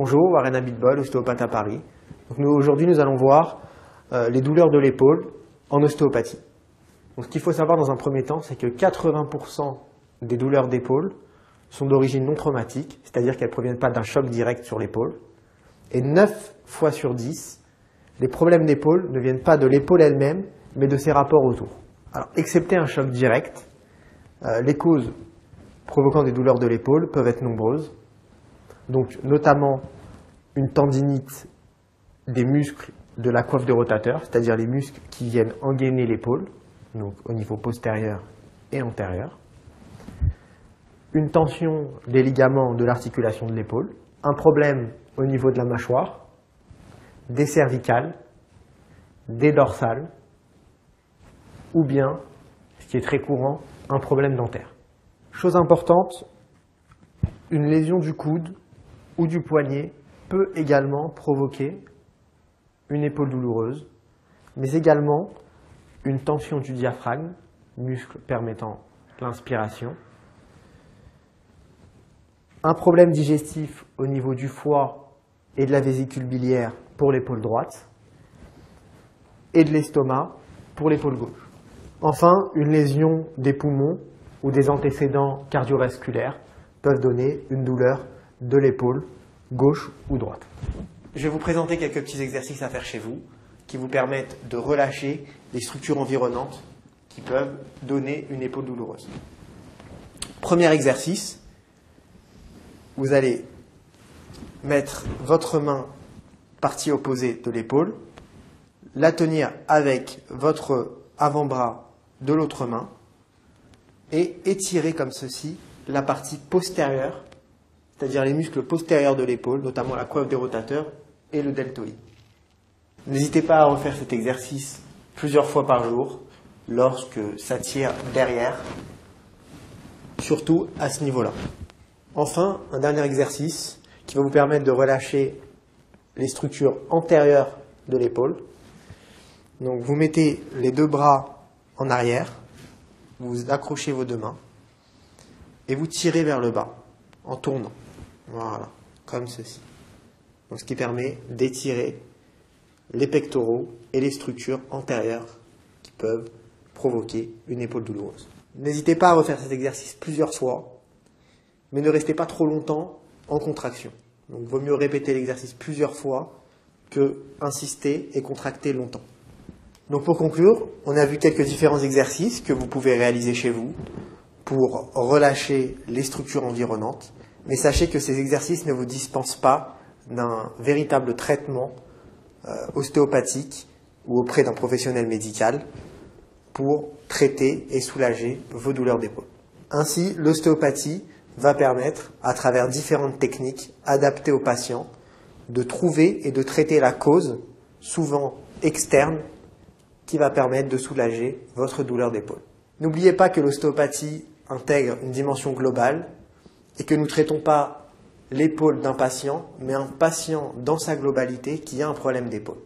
Bonjour, Warren Abitbol, ostéopathe à Paris. Aujourd'hui, nous allons voir les douleurs de l'épaule en ostéopathie. Donc, ce qu'il faut savoir dans un premier temps, c'est que 80% des douleurs d'épaule sont d'origine non traumatique, c'est-à-dire qu'elles ne proviennent pas d'un choc direct sur l'épaule. Et 9 fois sur 10, les problèmes d'épaule ne viennent pas de l'épaule elle-même, mais de ses rapports autour. Alors, excepté un choc direct, les causes provoquant des douleurs de l'épaule peuvent être nombreuses. Donc, notamment une tendinite des muscles de la coiffe de rotateur, c'est-à-dire les muscles qui viennent engainer l'épaule, donc au niveau postérieur et antérieur. Une tension des ligaments de l'articulation de l'épaule, un problème au niveau de la mâchoire, des cervicales, des dorsales, ou bien, ce qui est très courant, un problème dentaire. Chose importante, une lésion du coude ou du poignet peut également provoquer une épaule douloureuse, mais également une tension du diaphragme, muscle permettant l'inspiration, un problème digestif au niveau du foie et de la vésicule biliaire pour l'épaule droite, et de l'estomac pour l'épaule gauche. Enfin, une lésion des poumons ou des antécédents cardiovasculaires peuvent donner une douleur de l'épaule gauche ou droite. Je vais vous présenter quelques petits exercices à faire chez vous qui vous permettent de relâcher les structures environnantes qui peuvent donner une épaule douloureuse. Premier exercice, vous allez mettre votre main partie opposée de l'épaule, la tenir avec votre avant-bras de l'autre main et étirer comme ceci la partie postérieure, c'est-à-dire les muscles postérieurs de l'épaule, notamment la coiffe des rotateurs et le deltoïde. N'hésitez pas à refaire cet exercice plusieurs fois par jour lorsque ça tire derrière, surtout à ce niveau-là. Enfin, un dernier exercice qui va vous permettre de relâcher les structures antérieures de l'épaule. Donc vous mettez les deux bras en arrière, vous accrochez vos deux mains et vous tirez vers le bas en tournant. Voilà, comme ceci. Donc, ce qui permet d'étirer les pectoraux et les structures antérieures qui peuvent provoquer une épaule douloureuse. N'hésitez pas à refaire cet exercice plusieurs fois, mais ne restez pas trop longtemps en contraction. Donc, il vaut mieux répéter l'exercice plusieurs fois que insister et contracter longtemps. Donc, pour conclure, on a vu quelques différents exercices que vous pouvez réaliser chez vous pour relâcher les structures environnantes. Mais sachez que ces exercices ne vous dispensent pas d'un véritable traitement ostéopathique ou auprès d'un professionnel médical pour traiter et soulager vos douleurs d'épaule. Ainsi, l'ostéopathie va permettre, à travers différentes techniques adaptées aux patients, de trouver et de traiter la cause, souvent externe, qui va permettre de soulager votre douleur d'épaule. N'oubliez pas que l'ostéopathie intègre une dimension globale et que nous ne traitons pas l'épaule d'un patient, mais un patient dans sa globalité qui a un problème d'épaule.